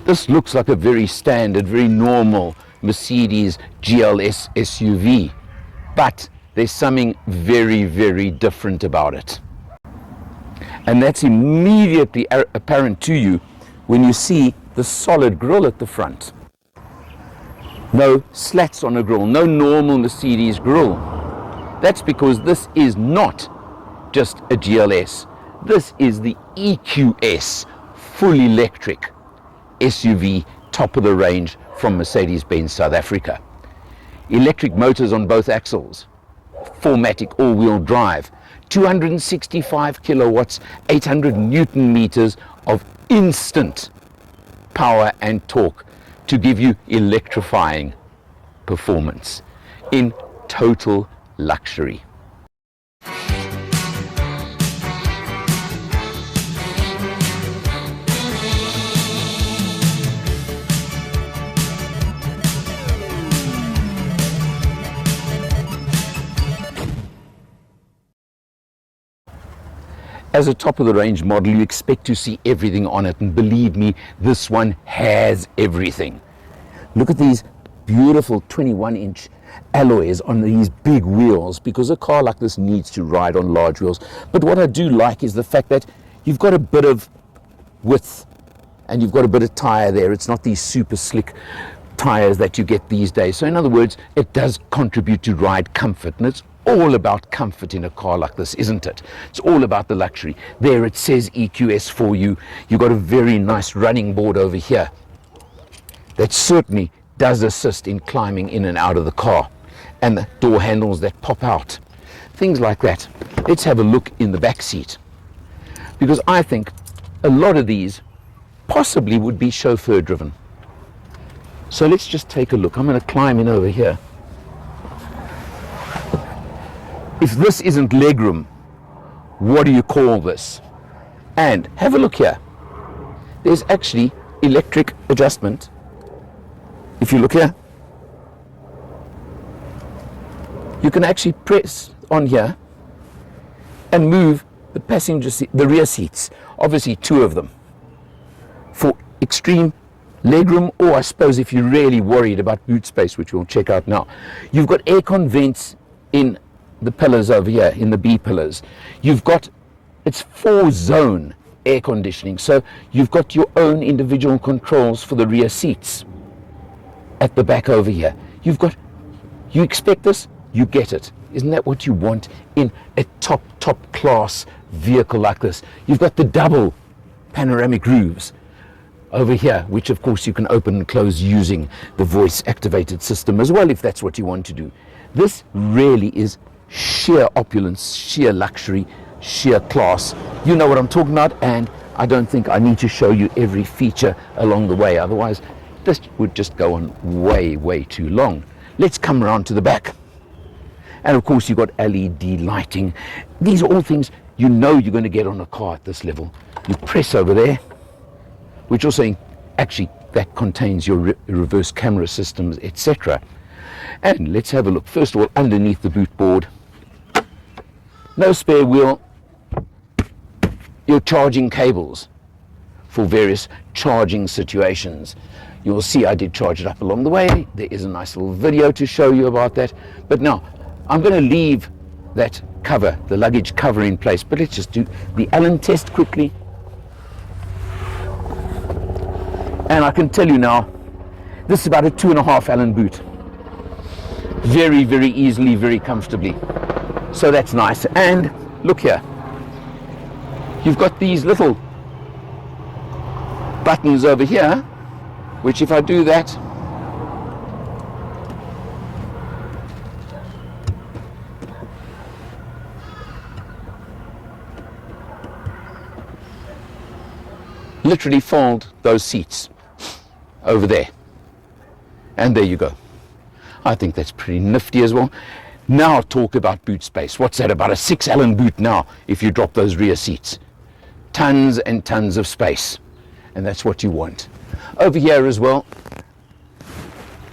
This looks like a very standard, very normal Mercedes GLS SUV, but there's something very, very different about it. And that's immediately apparent to you when you see the solid grille at the front. No slats on a grille, no normal Mercedes grille. That's because this is not just a GLS. This is the EQS full electric SUV, top of the range from Mercedes-Benz South Africa. Electric motors on both axles, 4MATIC all-wheel drive, 265 kilowatts, 800 Newton meters of instant power and torque to give you electrifying performance in total luxury. As a top-of-the-range model, you expect to see everything on it, and believe me, this one has everything. Look at these beautiful 21-inch alloys on these big wheels, because a car like this needs to ride on large wheels. But what I do like is the fact that you've got a bit of width and you've got a bit of tire there. It's not these super slick tires that you get these days. So in other words, it does contribute to ride comfort, and it's all about comfort in a car like this, isn't it? It's all about the luxury. There it says EQS for you. You've got a very nice running board over here that certainly does assist in climbing in and out of the car, and the door handles that pop out, things like that. Let's have a look in the back seat, because I think a lot of these possibly would be chauffeur driven. So let's just take a look. I'm going to climb in over here. If this isn't legroom, what do you call this? And have a look here. There's actually electric adjustment. If you look here, you can actually press on here and move the passenger seat, the rear seats, obviously two of them, for extreme legroom, or I suppose if you're really worried about boot space, which we'll check out now. You've got aircon vents in the pillars over here, in the B pillars. You've got, it's 4-zone air conditioning, so you've got your own individual controls for the rear seats at the back over here. You've got, you expect this, you get it. Isn't that what you want in a top class vehicle like this? You've got the double panoramic roofs over here, which of course you can open and close using the voice activated system as well, if that's what you want to do. This really is sheer opulence, sheer luxury, sheer class. You know what I'm talking about, and I don't think I need to show you every feature along the way, otherwise this would just go on way too long. Let's come around to the back, and of course you've got LED lighting. These are all things you know you're going to get on a car at this level. You press over there, which also actually that contains your reverse camera systems, etc. And let's have a look first of all underneath the boot board. No spare wheel, your charging cables for various charging situations. You'll see I did charge it up along the way. There is a nice little video to show you about that. But now, I'm going to leave that cover, the luggage cover in place, but let's just do the Allen test quickly. And I can tell you now, this is about a 2.5 Allen boot. Very easily, very comfortably. So that's nice. And look here, you've got these little buttons over here, which if I do that, literally fold those seats over there, and there you go. I think that's pretty nifty as well. Now talk about boot space. What's that, about a 6 Allen boot now if you drop those rear seats? Tons and tons of space, and that's what you want. Over here as well,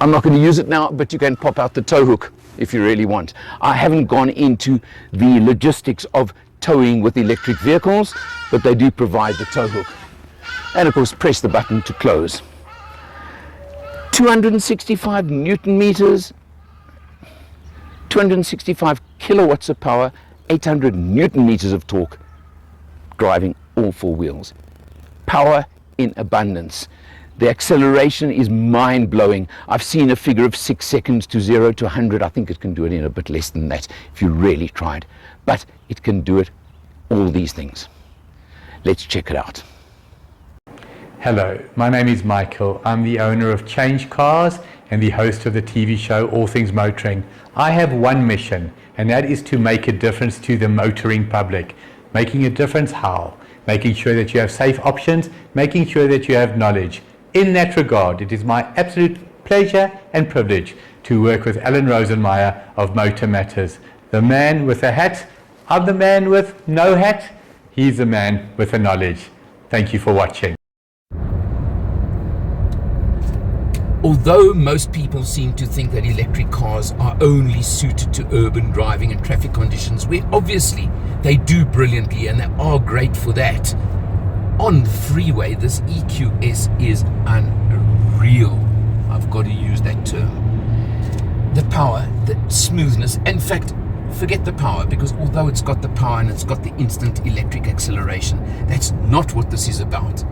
I'm not going to use it now, but you can pop out the tow hook if you really want. I haven't gone into the logistics of towing with electric vehicles, but they do provide the tow hook. And of course, press the button to close. 265 Newton meters, 265 kilowatts of power, 800 Newton meters of torque, driving all four wheels. Power in abundance. The acceleration is mind-blowing. I've seen a figure of 6 seconds to 0 to 100. I think it can do it in a bit less than that if you really tried. But it can do it, all these things. Let's check it out. Hello, my name is Michael. I'm the owner of Change Cars and the host of the TV show All Things Motoring. I have one mission, and that is to make a difference to the motoring public. Making a difference how? Making sure that you have safe options, making sure that you have knowledge. In that regard, it is my absolute pleasure and privilege to work with Alan Rosenmeyer of Motor Matters. The man with a hat, I'm the man with no hat, he's the man with the knowledge. Thank you for watching. Although most people seem to think that electric cars are only suited to urban driving and traffic conditions, where obviously they do brilliantly and they are great for that, on the freeway this EQS is unreal. I've got to use that term. The power, the smoothness, in fact, forget the power, because although it's got the power and it's got the instant electric acceleration, that's not what this is about.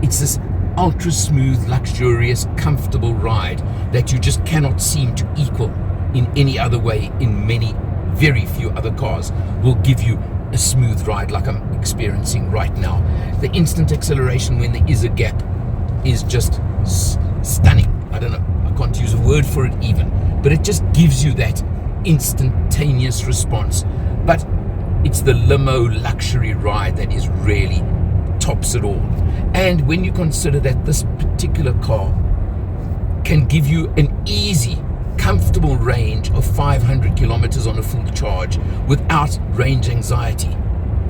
It's this ultra smooth, luxurious, comfortable ride that you just cannot seem to equal in any other way. In very few other cars will give you a smooth ride like I'm experiencing right now. The instant acceleration when there is a gap is just stunning. I don't know, I can't use a word for it even, but it just gives you that instantaneous response. But it's the limo luxury ride that is really tops it all. And when you consider that this particular car can give you an easy, comfortable range of 500 kilometers on a full charge without range anxiety.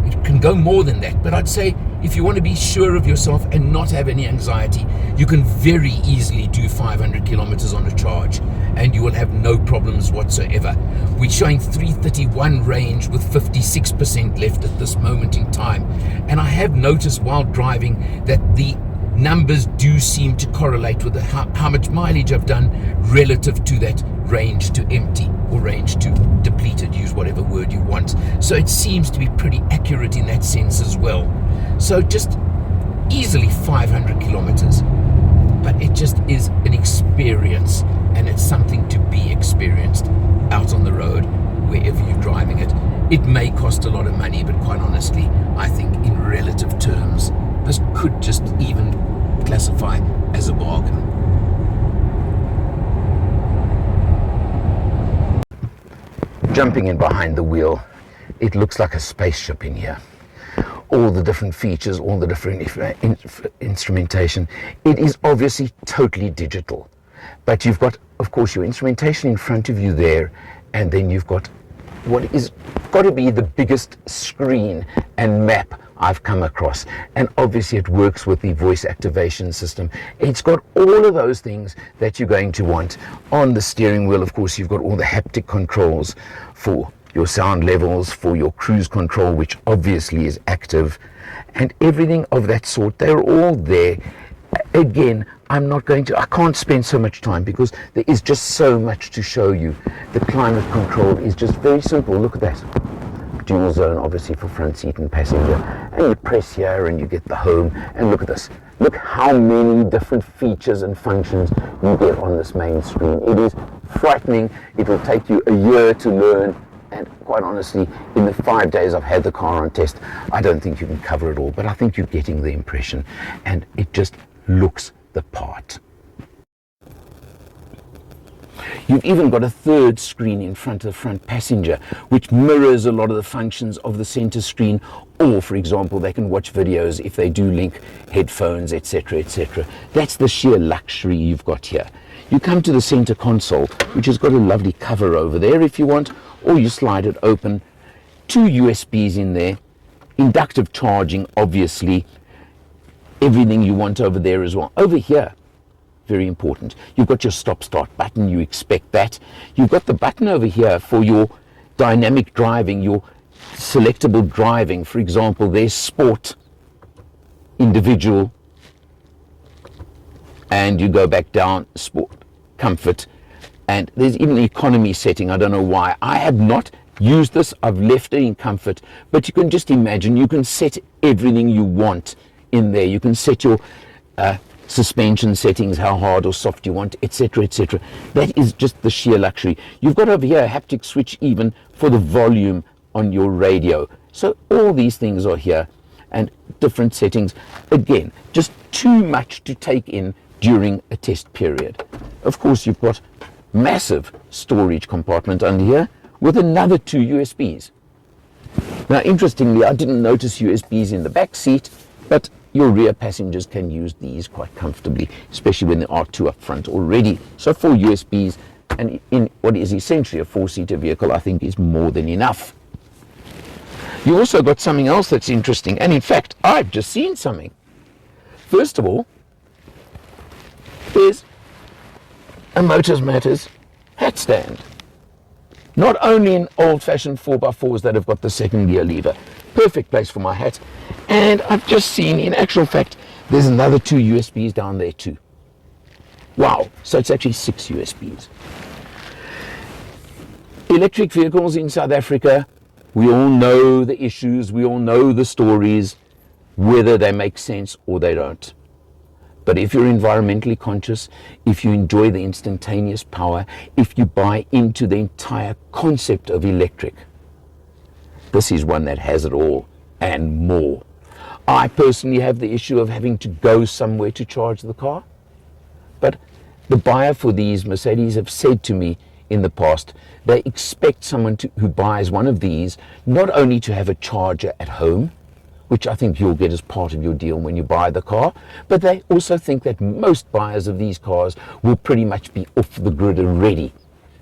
It can go more than that, but I'd say if you want to be sure of yourself and not have any anxiety, you can very easily do 500 kilometers on a charge and you will have no problems whatsoever. We're showing 331 range with 56% left at this moment in time, and I have noticed while driving that the numbers do seem to correlate with how much mileage I've done relative to that range to empty or range to depleted, use whatever word you want. So it seems to be pretty accurate in that sense as well. So just easily 500 kilometers, but it just is an experience, and it's something to be experienced out on the road wherever you're driving it. It may cost a lot of money, but quite honestly, I think in relative terms, this could just even classify as a bargain. Jumping in behind the wheel, it looks like a spaceship in here. All the different features, all the different instrumentation. It is obviously totally digital, but you've got, of course, your instrumentation in front of you there, and then you've got what is got to be the biggest screen and map I've come across, and obviously it works with the voice activation system. It's got all of those things that you're going to want. On the steering wheel, of course, you've got all the haptic controls for your sound levels, for your cruise control, which obviously is active, and everything of that sort. They're all there. Again, I can't spend so much time because there is just so much to show you. The climate control is just very simple. Look at that. Dual zone, obviously, for front seat and passenger. And you press here and you get the home. And look at this. Look how many different features and functions you get on this main screen. It is frightening. It will take you a year to learn. And quite honestly, in the 5 days I've had the car on test, I don't think you can cover it all. But I think you're getting the impression. And it just looks the part. You've even got a third screen in front of the front passenger, which mirrors a lot of the functions of the center screen, or for example, they can watch videos if they do link headphones, etc., etc. That's the sheer luxury you've got here. You come to the center console, which has got a lovely cover over there if you want, or you slide it open. 2 USBs in there, inductive charging, obviously, everything you want over there as well. Over here, very important, you've got your stop-start button, you expect that. You've got the button over here for your dynamic driving, your selectable driving. For example, there's sport, individual, and you go back down, sport, comfort, and there's even the economy setting. I don't know why. I have not used this. I've left it in comfort, but you can just imagine, you can set everything you want in there. You can set your suspension settings, how hard or soft you want, etc., etc. That is just the sheer luxury. You've got over here a haptic switch even for the volume on your radio. So all these things are here, and different settings. Again, just too much to take in during a test period. Of course, you've got massive storage compartment under here with another 2 USBs. Now, interestingly, I didn't notice USBs in the back seat, but your rear passengers can use these quite comfortably, especially when there are 2 up front already. So 4 USBs, and in what is essentially a 4-seater vehicle, I think is more than enough. You also got something else that's interesting, and in fact, I've just seen something. First of all, there's a Motors Matters hat stand. Not only in old-fashioned 4x4s that have got the second gear lever, perfect place for my hat, and I've just seen, in actual fact, there's another 2 USBs down there too. Wow, so it's actually 6 USBs. Electric vehicles in South Africa, we all know the issues, we all know the stories, whether they make sense or they don't. But if you're environmentally conscious, if you enjoy the instantaneous power, if you buy into the entire concept of electric, this is one that has it all and more. I personally have the issue of having to go somewhere to charge the car, but the buyer for these Mercedes have said to me in the past, they expect someone who buys one of these not only to have a charger at home, which I think you'll get as part of your deal when you buy the car, but they also think that most buyers of these cars will pretty much be off the grid already.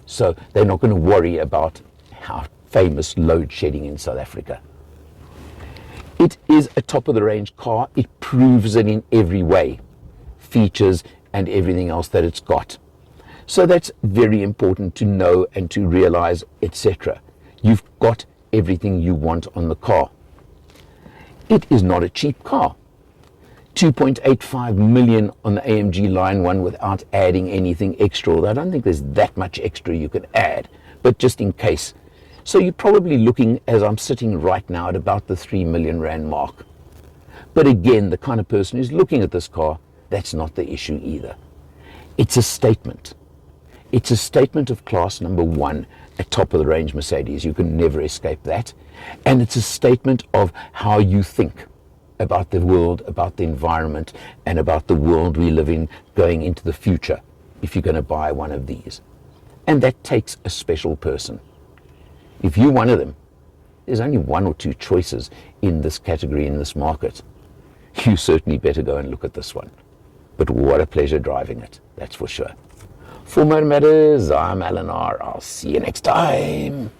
So they're not going to worry about how famous load shedding in South Africa. It is a top-of-the-range car. It proves it in every way, features and everything else that it's got. So that's very important to know and to realize, etc. You've got everything you want on the car. It is not a cheap car. 2.85 million on the AMG Line 1 without adding anything extra. Although I don't think there's that much extra you can add, but just in case. So you're probably looking, as I'm sitting right now, at about the 3 million rand mark. But again, the kind of person who's looking at this car, that's not the issue either. It's a statement. It's a statement of class number 1, a top-of-the-range Mercedes. You can never escape that. And it's a statement of how you think about the world, about the environment, and about the world we live in going into the future if you're going to buy one of these. And that takes a special person. If you're one of them, there's only 1 or 2 choices in this category, in this market. You certainly better go and look at this one. But what a pleasure driving it, that's for sure. For Motor Matters, I'm Alan R. I'll see you next time.